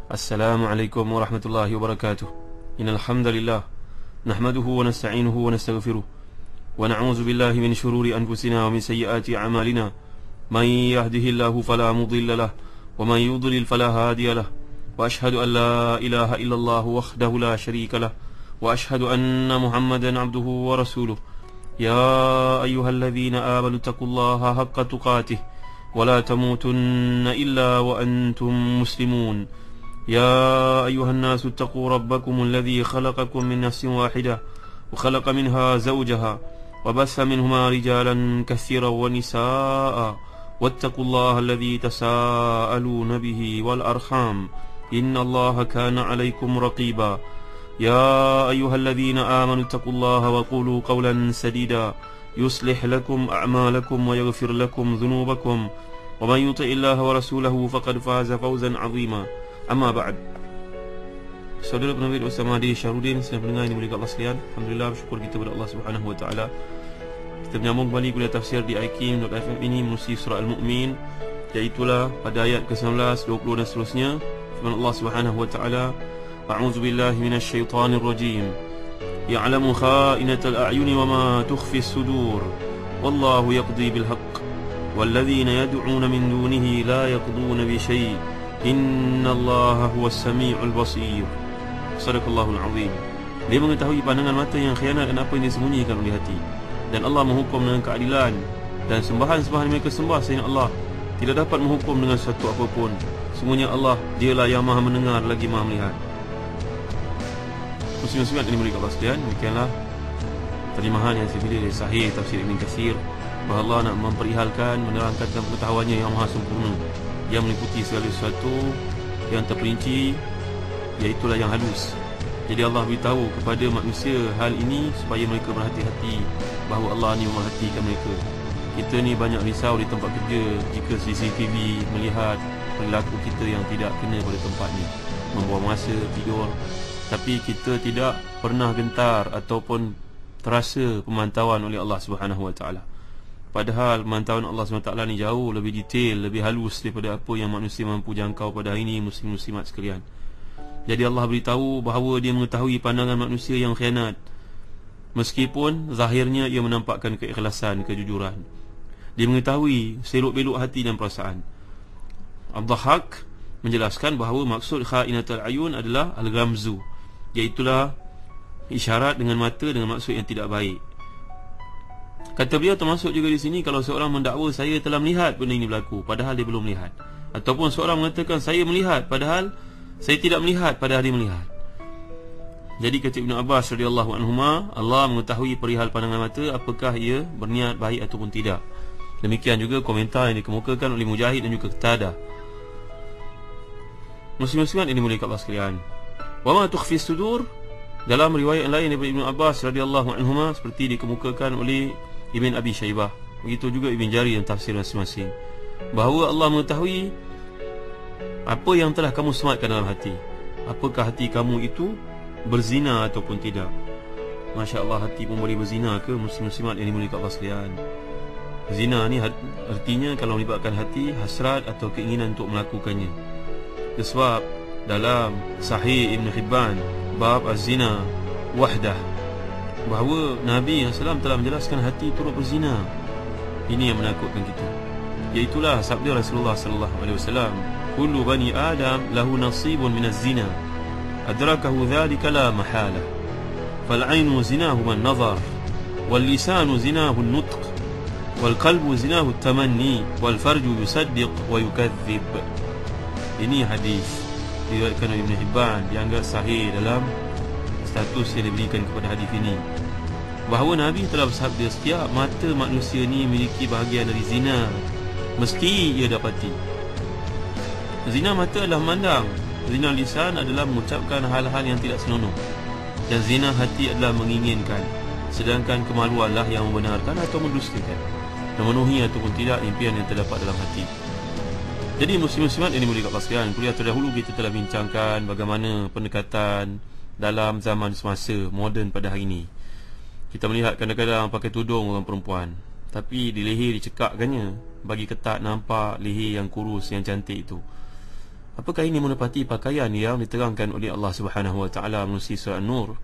Assalamualaikum warahmatullahi wabarakatuh. Innal hamdalillah nahmaduhu wa nasta'inuhu wa nastaghfiruh wa na'udzu billahi min shururi anfusina wa min sayyiati a'malina. May yahdihillahu fala mudilla lahu wa may yudlil fala hadiya lahu. Wa ashhadu an la ilaha illallah wahdahu la syarika lahu wa ashhadu anna Muhammadan 'abduhu wa rasuluh. Ya ayyuhalladzina amanu taqullaha haqqa tuqatih wa la tamutunna illa wa antum muslimun. يا أيها الناس اتقوا ربكم الذي خلقكم من نفس واحدة وخلق منها زوجها وبث منهما رجالا كثيرا ونساء واتقوا الله الذي تساءلون به والأرحام إن الله كان عليكم رقيبا يا أيها الذين آمنوا اتقوا الله وقولوا قولا سديدا يصلح لكم أعمالكم ويغفر لكم ذنوبكم ومن يطع الله ورسوله فقد فاز فوزا عظيما. Amma ba'd. Saudara penerbit Ustaz Mahdi Syarudin, sedang mendengar ini mulia Allah sekalian. Alhamdulillah, bersyukur kita kepada Allah Subhanahu wa taala. Kita menyambung kembali kuliah tafsir di ikim.fm ini menerusi surah Al-Mu'min, iaitulah pada ayat ke-19, 20 dan seterusnya. Firman Allah Subhanahu wa taala, A'udzu billahi minasy syaithanir rajim. Ya'lamu kha'inatal a'yuni wa ma tukhfi as-sudur. Wallahu yaqdi bil haqq. Walladzina yad'una min dunihi la yaqduna bi syai'. Innallaha huwas sami'ul basir. Sadaqallahul azim. Dia mengetahui pandangan mata yang khianat dan apa yang disembunyikan oleh hati. Dan Allah menghukum dengan keadilan, dan sembahan-sembahan mereka sembah selain Allah tidak dapat menghukum dengan sesuatu apapun. Semuanya Allah, dialah yang maha mendengar lagi maha melihat. Muslim-muslimat ini mulia Allah sekalian, demikianlah terjemahan yang saya pilih dari Sahih Tafsir Ibn Katsir, bahawa Allah nak memperihalkan, menerangkan tentang pengetahuannya yang maha sempurna, yang meliputi segala sesuatu yang terperinci, iaitulah yang halus. Jadi Allah beritahu kepada manusia hal ini supaya mereka berhati-hati bahawa Allah ni memerhatikan mereka. Kita ni banyak risau di tempat kerja jika CCTV melihat perilaku kita yang tidak kena pada tempatnya, membuang masa, tidur. Tapi kita tidak pernah gentar ataupun terasa pemantauan oleh Allah Subhanahu wa taala. Padahal pemantauan Allah SWT ni jauh lebih detail, lebih halus daripada apa yang manusia mampu jangkau pada hari ini, muslim-muslimat sekalian. Jadi Allah beritahu bahawa dia mengetahui pandangan manusia yang khianat, meskipun zahirnya ia menampakkan keikhlasan, kejujuran. Dia mengetahui selok-belok hati dan perasaan. Ad-Dhahhak menjelaskan bahawa maksud kha'inatul ayun adalah al-ghamzu, iaitulah isyarat dengan mata dengan maksud yang tidak baik. Kata beliau termasuk juga di sini kalau seorang mendakwa saya telah melihat benda ini berlaku padahal dia belum melihat, ataupun seorang mengatakan saya melihat padahal saya tidak melihat padahal dia melihat. Jadi kata Ibn Abbas radhiyallahu anhuma, Allah mengetahui perihal pandangan mata apakah ia berniat baik ataupun tidak. Demikian juga komentar yang dikemukakan oleh Mujahid dan juga Qatadah. Muslim-muslimat ini mulia Allah sekalian. Wa ma tukhfi sudur, dalam riwayat lain daripada Ibn Abbas radhiyallahu anhuma seperti dikemukakan oleh Ibn Abi Shaybah, begitu juga Ibn Jarir dan tafsir masing-masing, bahawa Allah mengetahui apa yang telah kamu sematkan dalam hati. Apakah hati kamu itu berzina ataupun tidak. Masya Allah, hati pun boleh berzina ke, muslim-muslimat yang dimulai Allah sekalian? Zina ni artinya kalau melibatkan hati, hasrat atau keinginan untuk melakukannya. Sebab dalam Sahih Ibn Hibban bab az-zina wahdah, bahawa Nabi SAW telah menjelaskan hati turut berzina. Ini yang menakutkan kita. Iaitulah sabda Rasulullah SAW, kullu bani Adam lahu nasibun minaz zina, adrakahu dhalika la mahala. Fal ainu zinahu man nazar, wal lisanu zinahu nutq, wal qalbu zinahu tamanni, wal farju yusaddiq wa yukadzib. Ini hadis diriwayatkan oleh Ibn Hibban, dianggap sahih dalam status yang diberikan kepada hadis ini, bahawa Nabi telah bersabda setiap mata manusia ni memiliki bahagian dari zina, meski ia dapati. Zina mata adalah memandang, zina lisan adalah mengucapkan hal-hal yang tidak senonoh, dan zina hati adalah menginginkan, sedangkan kemaluanlah yang membenarkan atau mendustakan, memenuhi ataupun tidak impian yang terdapat dalam hati. Jadi muslim-muslimat ini mulia Allah sekalian, kuliah terdahulu kita telah bincangkan bagaimana pendekatan dalam zaman semasa moden pada hari ini. Kita melihat kadang-kadang pakai tudung orang perempuan, tapi di leher dicekakkannya bagi ketat nampak leher yang kurus yang cantik itu. Apakah ini menepati pakaian yang diterangkan oleh Allah Subhanahu Wa Taala melalui surah An-Nur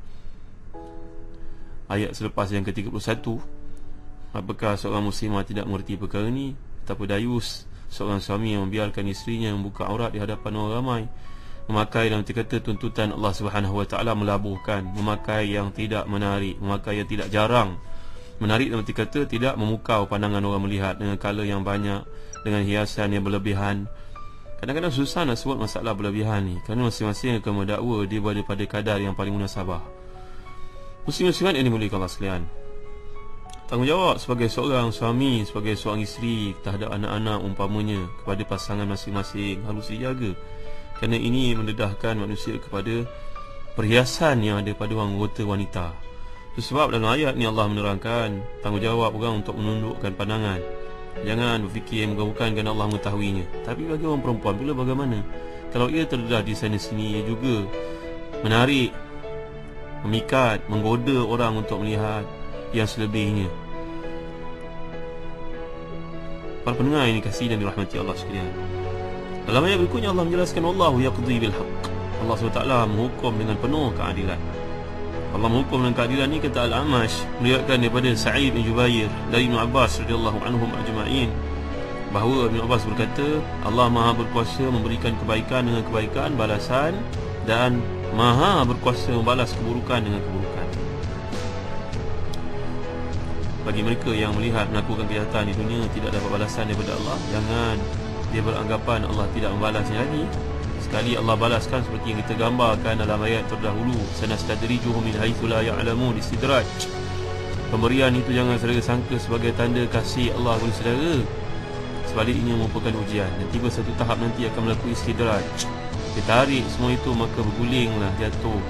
ayat selepas yang ke-31? Apakah seorang muslimah tidak mengerti perkara ini? Betapa dayus seorang suami yang membiarkan isterinya membuka aurat di hadapan orang ramai, memakai dalam kata tuntutan Allah Subhanahu Wa Taala, melabuhkan, memakai yang tidak menarik, memakai yang tidak jarang. Menarik dalam kata tidak memukau pandangan orang melihat, dengan color yang banyak, dengan hiasan yang berlebihan. Kadang-kadang susah nak sebut masalah berlebihan ni, kerana masing-masing akan mendakwa dia berada pada kadar yang paling munasabah. Muslim-muslimat yang dimuliakan Allah sekalian, tanggungjawab sebagai seorang suami, sebagai seorang isteri terhadap anak-anak umpamanya kepada pasangan masing-masing harus dijaga, kerana ini mendedahkan manusia kepada perhiasan yang ada pada orang anggota wanita. Itu sebab dalam ayat ni Allah menerangkan tanggungjawab orang untuk menundukkan pandangan. Jangan berfikir bukan kerana Allah mengetahuinya. Tapi bagi orang perempuan pula bagaimana? Kalau ia terdedah di sana sini, ia juga menarik, memikat, menggoda orang untuk melihat yang selebihnya. Para pendengar ini kasih dan dirahmati Allah sekalian, dalam ayat berikutnya Allah menjelaskan Allahu yaqdi bil haqq. Allah SWT menghukum dengan penuh keadilan. Allah menghukum dengan keadilan ni, kata Al-Amash, meriwayatkan daripada Sa'id bin Jubair dari Ibn Abbas radhiyallahu anhum ajma'in, bahawa Ibn Abbas berkata, Allah Maha berkuasa memberikan kebaikan dengan kebaikan balasan, dan Maha berkuasa membalas keburukan dengan keburukan. Bagi mereka yang melihat melakukan kejahatan di dunia tidak dapat balasan daripada Allah, jangan dia beranggapan Allah tidak membalasnya lagi. Sekali Allah balaskan seperti yang kita gambarkan dalam ayat terdahulu, sanastadrijuhum min haitsu la ya'lamun, istidraj. Pemberian itu jangan saudara sangka sebagai tanda kasih Allah kepada saudara, sebaliknya merupakan ujian, dan tiba satu tahap nanti akan melakukan istidraj. Ditarik semua itu, maka bergulinglah, jatuh.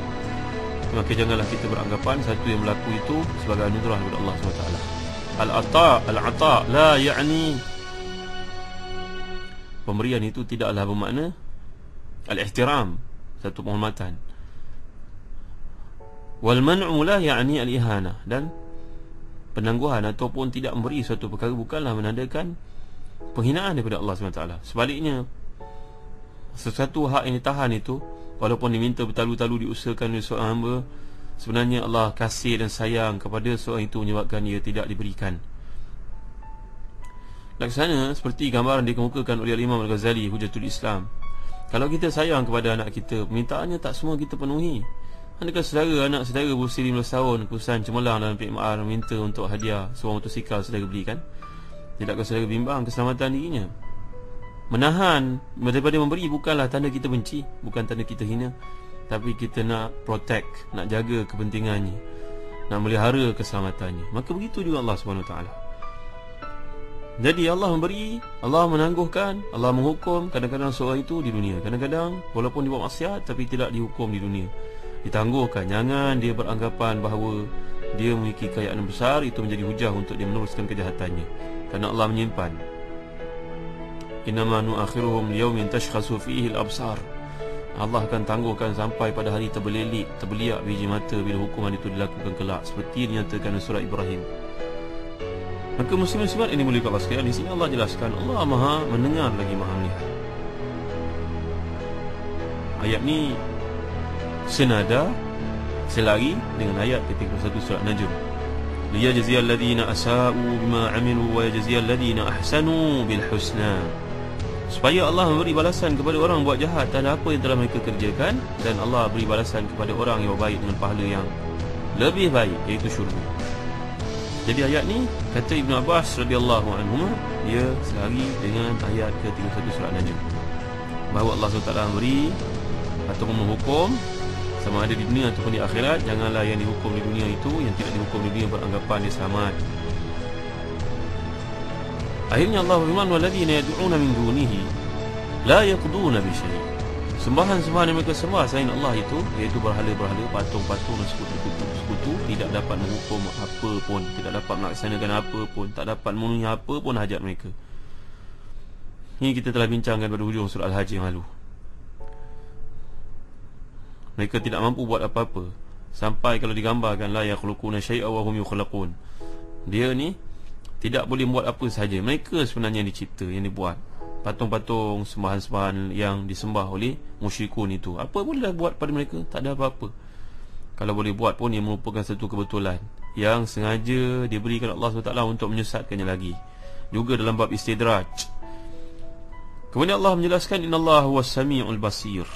Maka janganlah kita beranggapan satu yang berlaku itu sebagai anugerah daripada Allah SWT. Al-ata la ya'ni, pemberian itu tidaklah bermakna al-ihtiram, satu penghormatan. Wal man'u la ya'ni al-ihana, dan penangguhan ataupun tidak memberi suatu perkara bukanlah menandakan penghinaan daripada Allah SWT. Sebaliknya, sesuatu hak yang ditahan itu, walaupun diminta bertalu-talu diusahakan oleh seorang hamba, sebenarnya Allah kasih dan sayang kepada seorang itu menyebabkan ia tidak diberikan. Laksana seperti gambaran dikemukakan oleh Imam Al-Ghazali Hujjatul Islam, kalau kita sayang kepada anak kita, permintaannya tak semua kita penuhi. Adakah saudara, anak saudara berusia 15 tahun keputusan cemerlang dalam PMR minta untuk hadiah sebuah motosikal saudara belikan? Tidakkah saudara bimbang keselamatan dirinya? Menahan daripada memberi bukanlah tanda kita benci, bukan tanda kita hina, tapi kita nak protect, nak jaga kepentingannya, nak melihara keselamatannya. Maka begitu juga Allah SWT. Jadi Allah memberi, Allah menangguhkan, Allah menghukum kadang-kadang seorang itu di dunia, kadang-kadang walaupun dia buat maksiat tapi tidak dihukum di dunia, ditangguhkan. Jangan dia beranggapan bahawa dia memiliki kekayaan besar, itu menjadi hujah untuk dia meneruskan kejahatannya, kerana Allah menyimpan. Innama nu'akhiruhum liyawmin tashkhasu fihi al-absar. Allah akan tangguhkan sampai pada hari terbeliak biji mata bila hukuman itu dilakukan kelak, seperti dinyatakan dalam surah Ibrahim. Maka muslim-muslimat ini mulia Allah sekalian, di sini Allah jelaskan Allah Maha mendengar lagi Maha melihat. Ayat ni senada, selari dengan ayat ke-31 surah Najm. Liyajziyal ladzina asa'u bima 'amilu wa yajziyal ladzina ahsanu bil husna. Supaya Allah memberi balasan kepada orang buat jahat dan apa yang telah mereka kerjakan, dan Allah beri balasan kepada orang yang baik dengan pahala yang lebih baik, iaitu syurga. Jadi ayat ni, kata Ibn Abbas radhiyallahu anhu, dia selari dengan ayat ke-31 surah Najm, bahawa Allah SWT memberi ataupun menghukum, sama ada di dunia ataupun di akhirat. Janganlah yang dihukum di dunia itu, yang tidak dihukum di dunia, beranggapan dia selamat. Akhirnya Allah berfirman, walladzina yad'una min dunihi la yaqduna bi syai'. Sembahan-sembahan yang mereka sembah selain Allah itu, iaitu berhala-berhala, patung-patung dan sekutu-sekutu, tidak dapat menghukum apa pun, tidak dapat melaksanakan apa pun, tak dapat memenuhi apa pun hajat mereka. Ini kita telah bincangkan pada hujung surah Al-Hajj yang lalu. Mereka tidak mampu buat apa-apa, sampai kalau digambarkan la yakhluquna syai'a wa hum yukhlaqun, dia ni tidak boleh buat apa sahaja. Mereka sebenarnya yang dicipta, yang dibuat, patung-patung, sembahan-sembahan yang disembah oleh musyrikun itu. Apa bolehlah buat pada mereka? Tak ada apa-apa. Kalau boleh buat pun, ia merupakan satu kebetulan yang sengaja diberikan Allah SWT untuk menyesatkannya lagi. Juga dalam bab istidraj. Kemudian Allah menjelaskan, innallaha huwas samiul basir.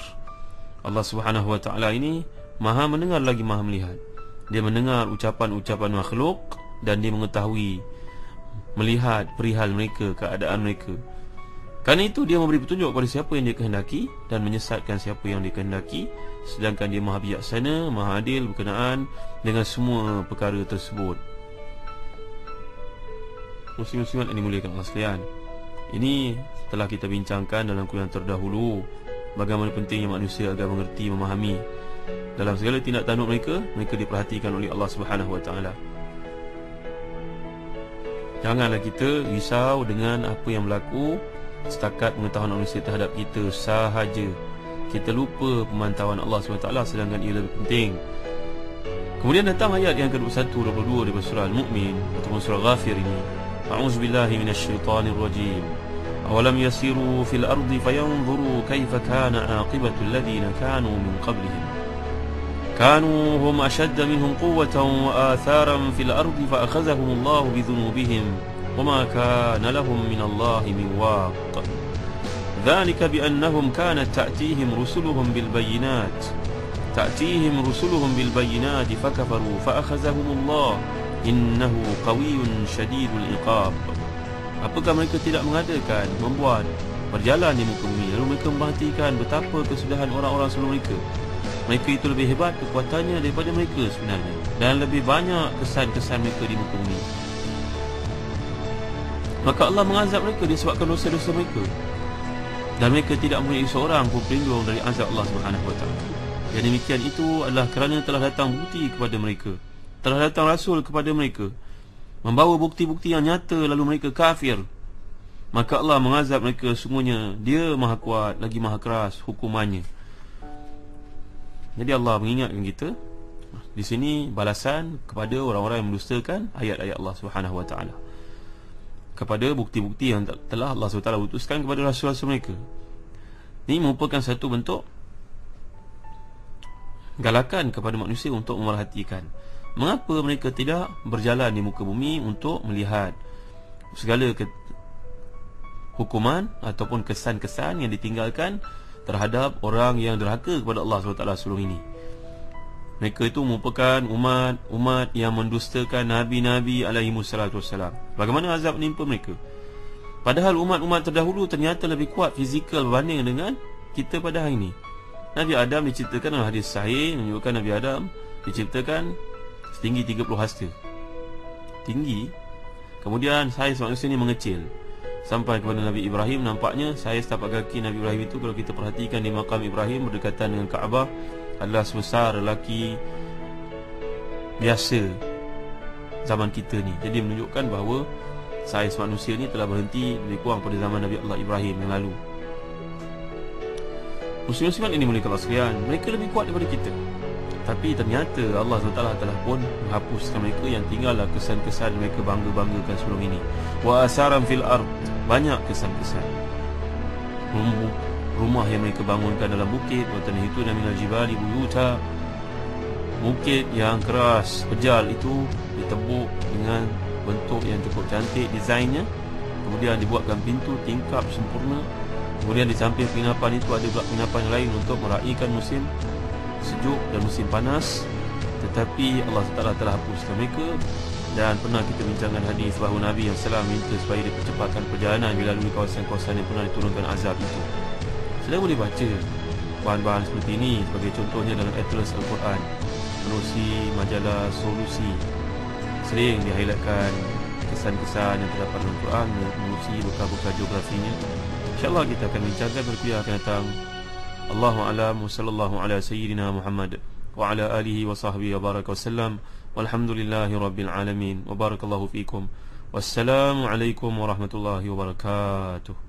Allah Subhanahu wa taala ini Maha mendengar lagi Maha melihat. Dia mendengar ucapan-ucapan makhluk dan dia mengetahui, melihat perihal mereka, keadaan mereka. Kerana itu dia memberi petunjuk kepada siapa yang dia kehendaki dan menyesatkan siapa yang dia kehendaki. Sedangkan dia Maha bijaksana, Maha adil berkenaan dengan semua perkara tersebut. Muslim-muslimat yang dimuliakan Allah sekalian, ini telah kita bincangkan dalam kuliah terdahulu, bagaimana pentingnya manusia agar mengerti, memahami dalam segala tindak tanduk mereka, mereka diperhatikan oleh Allah Subhanahu wa taala. Janganlah kita risau dengan apa yang berlaku setakat pengetahuan manusia terhadap kita sahaja. Kita lupa pemantauan Allah SWT, sedangkan ia lebih penting. Kemudian datang ayat yang ke-21, 22 daripada surah Al-Mu'min ataupun surah Ghafir ini. A'udzubillahi minasyaitanirrajim. Awalam yasiru fil ardi fayanzuru kaifa kana aqibatu alladhina kanu min qablihim. Kanu hum ashadda minhum quwwatan wa atharan fil ardi fa akhadhahumullahu bidhunubihim wama kana lahum minallahi min waq. ذلك بأنهم كانت تأتيهم رسلهم بالبينات فكفروا فأخذهم الله إنه قوي شديد العقاب. Apakah mereka tidak mengadakan, membuat berjalan di muka bumi, lalu mereka memperhatikan betapa kesudahan orang-orang sebelum mereka? Mereka itu lebih hebat kekuatannya daripada mereka sebenarnya, dan lebih banyak kesan-kesan mereka di muka bumi. Maka Allah mengazab mereka disebabkan dosa-dosa mereka, dan mereka tidak mempunyai seorang pun pelindung dari azab Allah Subhanahu wa taala. Yang demikian itu adalah kerana telah datang bukti kepada mereka, telah datang rasul kepada mereka, membawa bukti-bukti yang nyata, lalu mereka kafir. Maka Allah mengazab mereka. Sungguhnya Dia Maha Kuat lagi Maha Keras hukumannya. Jadi Allah mengingatkan kita di sini balasan kepada orang-orang yang mendustakan ayat-ayat Allah Subhanahu wa taala, kepada bukti-bukti yang telah Allah SWT utuskan kepada rasul-rasul mereka. Ini merupakan satu bentuk galakan kepada manusia untuk memerhatikan mengapa mereka tidak berjalan di muka bumi untuk melihat segala hukuman ataupun kesan-kesan yang ditinggalkan terhadap orang yang derhaka kepada Allah SWT sebelum ini. Mereka itu merupakan umat yang mendustakan Nabi-Nabi alaihi wassalatu wassalam. Bagaimana azab menimpa mereka? Padahal umat-umat terdahulu ternyata lebih kuat fizikal berbanding dengan kita pada hari ini. Nabi Adam diciptakan dalam hadis sahih menunjukkan Nabi Adam diciptakan setinggi 30 hasta. Tinggi. Kemudian saiz manusia ini mengecil sampai kepada Nabi Ibrahim. Nampaknya saiz tapak kaki Nabi Ibrahim itu, kalau kita perhatikan di makam Ibrahim berdekatan dengan Kaabah, adalah sebesar lelaki biasa zaman kita ni. Jadi menunjukkan bahawa saiz manusia ni telah berhenti lebih kurang pada zaman Nabi Allah Ibrahim yang lalu. Muslim-muslimat ini mulia Allah sekalian, mereka lebih kuat daripada kita, tapi ternyata Allah SWT telah pun menghapuskan mereka. Yang tinggallah kesan-kesan mereka bangga-banggakan sebelum ini. Wa asaram fil ard, banyak kesan-kesan rumah yang mereka bangunkan dalam bukit. Wa tanhituna minal jibali buyuta, bukit yang keras, pejal itu ditebuk dengan bentuk yang cukup cantik desainnya, kemudian dibuatkan pintu tingkap sempurna. Kemudian di samping penginapan itu ada pula penginapan yang lain untuk meraihkan musim sejuk dan musim panas. Tetapi Allah Taala telah hapuskan mereka. Dan pernah kita bincangkan hadis bahawa Nabi yang salam minta supaya dipercepatkan perjalanan bila lalui kawasan-kawasan yang pernah diturunkan azab itu. Saya boleh baca bahan-bahan seperti ini, sebagai contohnya dalam Atlas Al-Quran, menerusi majalah Solusi, sering di-highlightkan kesan-kesan yang terdapat dalam Al-Quran, menerusi bekal-bekal geografinya. InsyaAllah kita akan bincangkan pada kuliah akan datang. Allahu a'lam wa sallallahu ala sayyidina Muhammad wa ala alihi wa sahbihi wa baraka wasallam. Walhamdulillahi rabbil alamin wa barakallahu fikum. Wassalamu alaikum warahmatullahi wabarakatuh.